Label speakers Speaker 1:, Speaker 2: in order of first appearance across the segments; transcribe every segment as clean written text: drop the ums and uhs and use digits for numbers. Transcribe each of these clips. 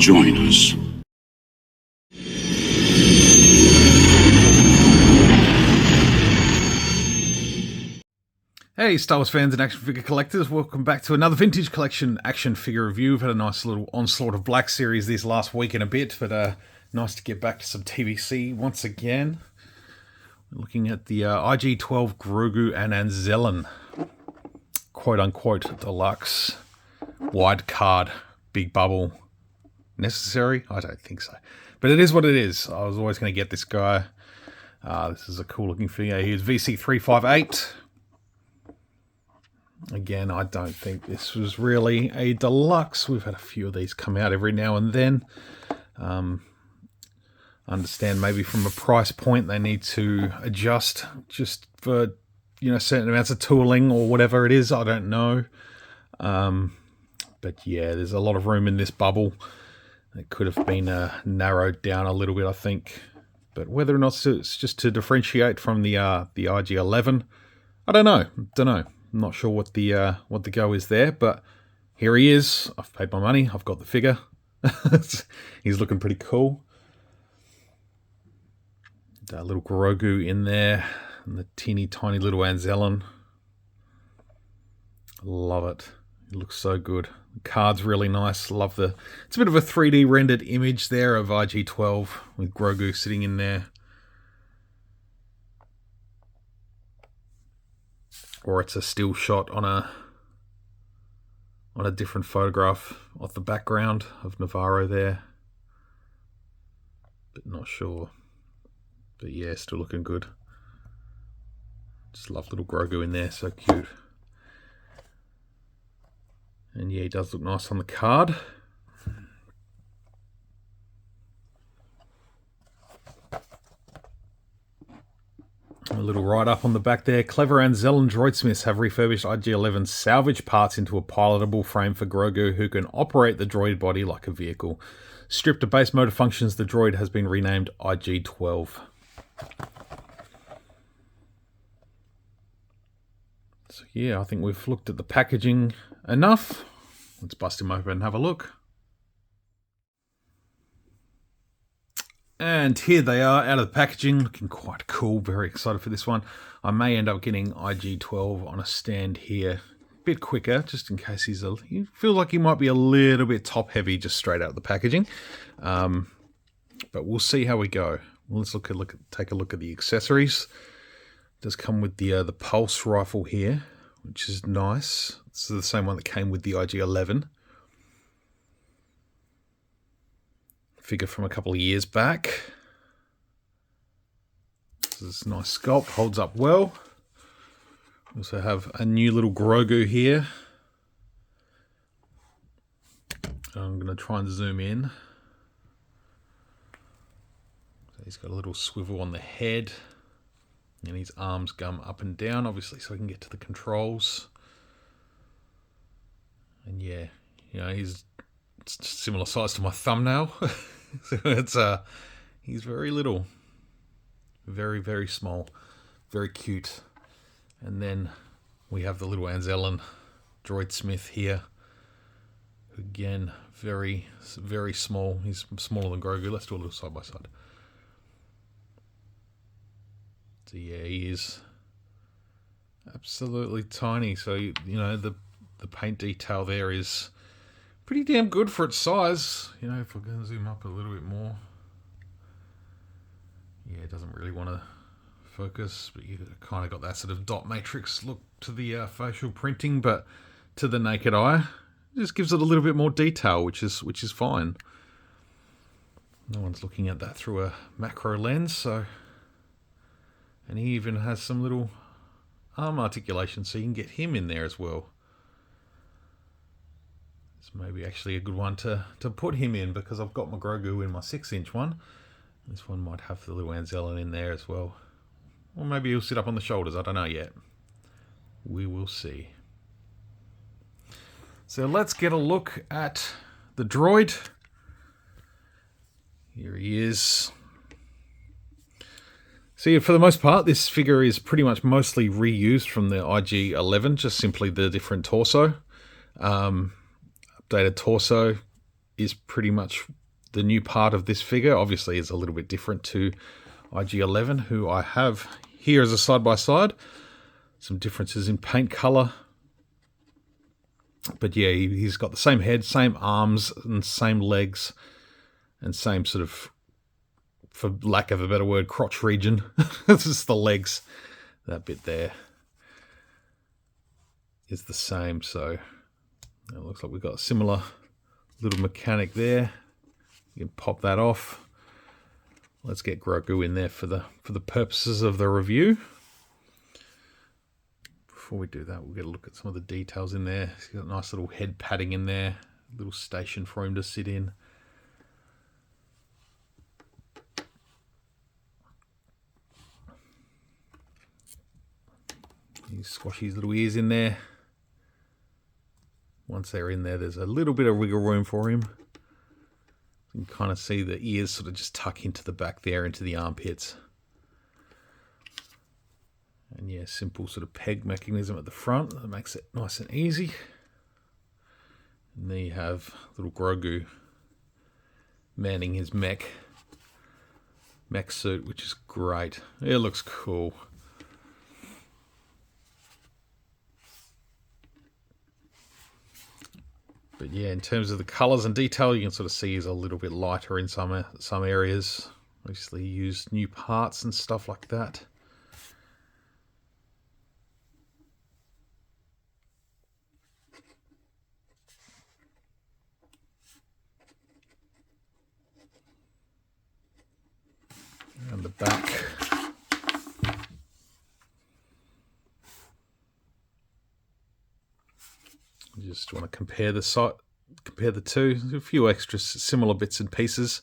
Speaker 1: join us.
Speaker 2: Hey Star Wars fans and action figure collectors, welcome back to another vintage collection action figure review. We've had a nice little Onslaught of Black series this last week and a bit, but nice to get back to some TVC once again. We're looking at the IG-12 Grogu and Anzellan, quote-unquote deluxe, wide card, big bubble. Necessary? I don't think so. But it is what it is. I was always going to get this guy. This is a cool looking figure. Here's VC358. Again, I don't think this was really a deluxe. We've had a few of these come out every now and then. Understand maybe from a price point they need to adjust just for, you know, certain amounts of tooling or whatever it is. I don't know. But yeah, there's a lot of room in this bubble. It could have been narrowed down a little bit, I think. But whether or not it's just to differentiate from the IG-11, I don't know. I'm not sure what the go is there, but here he is. I've paid my money. I've got the figure. He's looking pretty cool. That little Grogu in there, and the teeny tiny little Anzellan. Love it. It looks so good. The card's really nice. Love the... It's a bit of a 3D rendered image there of IG-12 with Grogu sitting in there. Or it's a still shot on a different photograph of the background of Navarro there. But not sure. But yeah, still looking good. Just love little Grogu in there, so cute. And yeah, he does look nice on the card. A little write-up on the back there. Clever Anzellan droidsmiths have refurbished IG-11 salvage parts into a pilotable frame for Grogu, who can operate the droid body like a vehicle. Stripped of base motor functions, the droid has been renamed IG-12. So yeah, I think we've looked at the packaging enough. Let's bust him open and have a look. And here they are out of the packaging, looking quite cool. Very excited for this one. I may end up getting IG-12 on a stand here a bit quicker, just in case he feels like he might be a little bit top heavy just straight out of the packaging. But we'll see how we go. Let's take a look at the accessories. It does come with the pulse rifle here, which is nice. This is the same one that came with the IG-11. Figure from a couple of years back. This is a nice sculpt, holds up well. We also have a new little Grogu here. I'm going to try and zoom in. So he's got a little swivel on the head, and his arms come up and down, obviously, so we can get to the controls. And yeah, you know, he's similar size to my thumbnail. So he's very little, very, very small, very cute. And then we have the little Anzellan droidsmith here. Again, very, very small. He's smaller than Grogu. Let's do a little side by side. So yeah, he is absolutely tiny. So you know, the paint detail there is pretty damn good for its size. You know, if we're going to zoom up a little bit more. Yeah, it doesn't really want to focus, but you kind of got that sort of dot matrix look to the facial printing, but to the naked eye, it just gives it a little bit more detail, which is fine. No one's looking at that through a macro lens, so... And he even has some little arm articulation, so you can get him in there as well. It's maybe actually a good one to put him in, because I've got my Grogu in my 6-inch one. This one might have the little Anzellan in there as well. Or maybe he'll sit up on the shoulders, I don't know yet. We will see. So let's get a look at the droid. Here he is. So yeah, for the most part, this figure is pretty much mostly reused from the IG-11, just simply the different torso. Updated torso, is pretty much the new part of this figure. Obviously, it's a little bit different to IG-11, who I have here as a side-by-side. Some differences in paint color. But yeah, he's got the same head, same arms, and same legs, and same sort of, for lack of a better word, crotch region. It's just the legs. That bit there is the same. So it looks like we've got a similar little mechanic there. You can pop that off. Let's get Grogu in there for the purposes of the review. Before we do that, we'll get a look at some of the details in there. He's got a nice little head padding in there, a little station for him to sit in. You squash his little ears in there. Once they're in there, there's a little bit of wiggle room for him. You can kind of see the ears sort of just tuck into the back there, into the armpits. And yeah, simple sort of peg mechanism at the front that makes it nice and easy. And then you have little Grogu manning his mech suit, which is great. It looks cool. But yeah, in terms of the colours and detail, you can sort of see he's a little bit lighter in some areas. Obviously, he used new parts and stuff like that. And the back. You just want to compare the two. A few extra similar bits and pieces.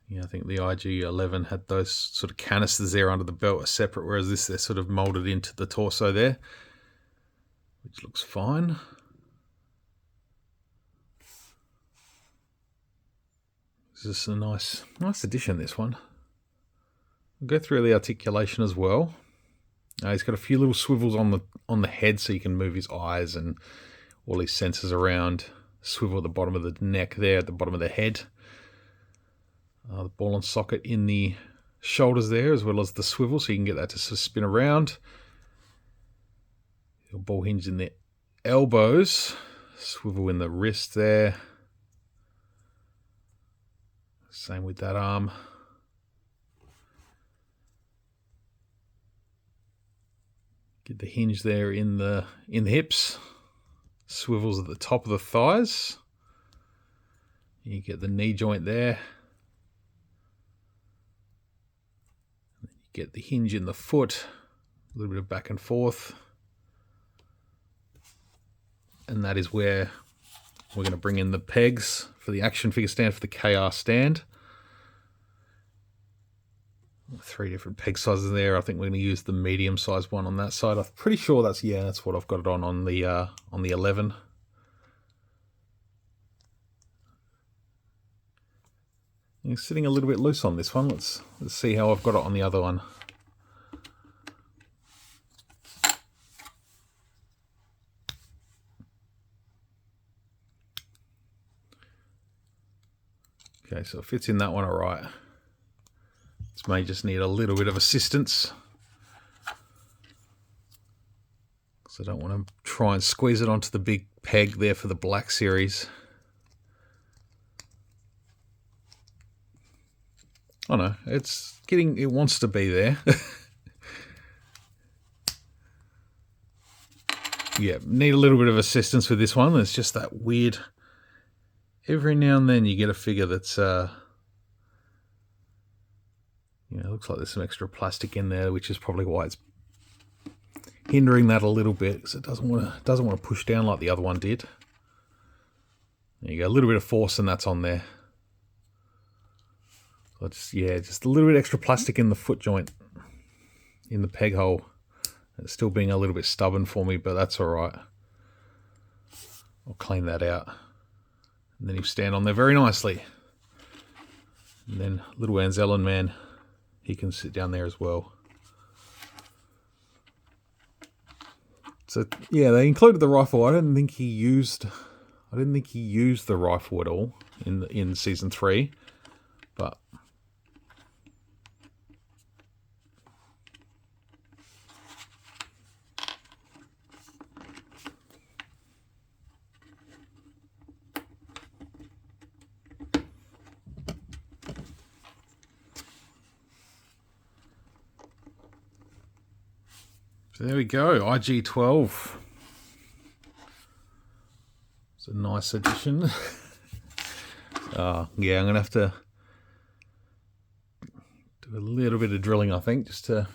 Speaker 2: Yeah, I think the IG-11 had those sort of canisters there under the belt are separate, whereas this, they're sort of molded into the torso there, which looks fine. This is a nice addition, this one. We'll go through the articulation as well. He's got a few little swivels on the head, so you can move his eyes and all his sensors around. Swivel at the bottom of the neck there, at the bottom of the head. The ball and socket in the shoulders there, as well as the swivel, so you can get that to sort of spin around. Your ball hinge in the elbows. Swivel in the wrist there. Same with that arm. Get the hinge there in the hips. Swivels at the top of the thighs. You get the knee joint there. You get the hinge in the foot. A little bit of back and forth. And that is where we're going to bring in the pegs for the action figure stand, for the KR stand. 3 different peg sizes there. I think we're going to use the medium sized one on that side. I'm pretty sure that's what I've got it on the 11. It's sitting a little bit loose on this one. Let's see how I've got it on the other one. Okay, so it fits in that one all right. This may just need a little bit of assistance, because I don't want to try and squeeze it onto the big peg there for the black series. Oh no, it wants to be there. Yeah, need a little bit of assistance with this one. It's just that weird, every now and then you get a figure that's it looks like there's some extra plastic in there, which is probably why it's hindering that a little bit, because it doesn't want to push down like the other one did. There you go, a little bit of force, and that's on there. So just a little bit extra plastic in the foot joint, in the peg hole. It's still being a little bit stubborn for me, but that's all right. I'll clean that out, and then he'll stand on there very nicely. And then little Anzellan man, he can sit down there as well. So yeah, they included the rifle. I don't think he used I didn't think he used the rifle at all in Season 3, but... So there we go, IG-12. It's a nice addition. Yeah, I'm going to have to do a little bit of drilling, I think, a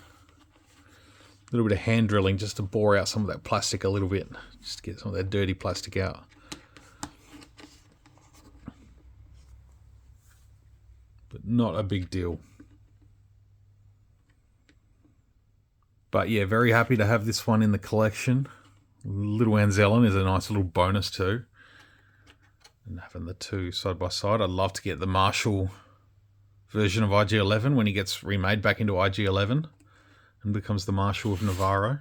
Speaker 2: little bit of hand drilling just to bore out some of that plastic a little bit, just to get some of that dirty plastic out. But not a big deal. But yeah, very happy to have this one in the collection. Little Anzellan is a nice little bonus too. And having the two side by side. I'd love to get the Marshall version of IG-11 when he gets remade back into IG-11 and becomes the Marshall of Navarro.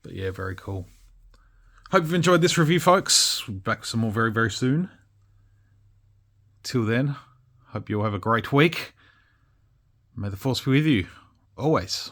Speaker 2: But yeah, very cool. Hope you've enjoyed this review, folks. We'll be back with some more very, very soon. Till then, hope you all have a great week. May the Force be with you, always.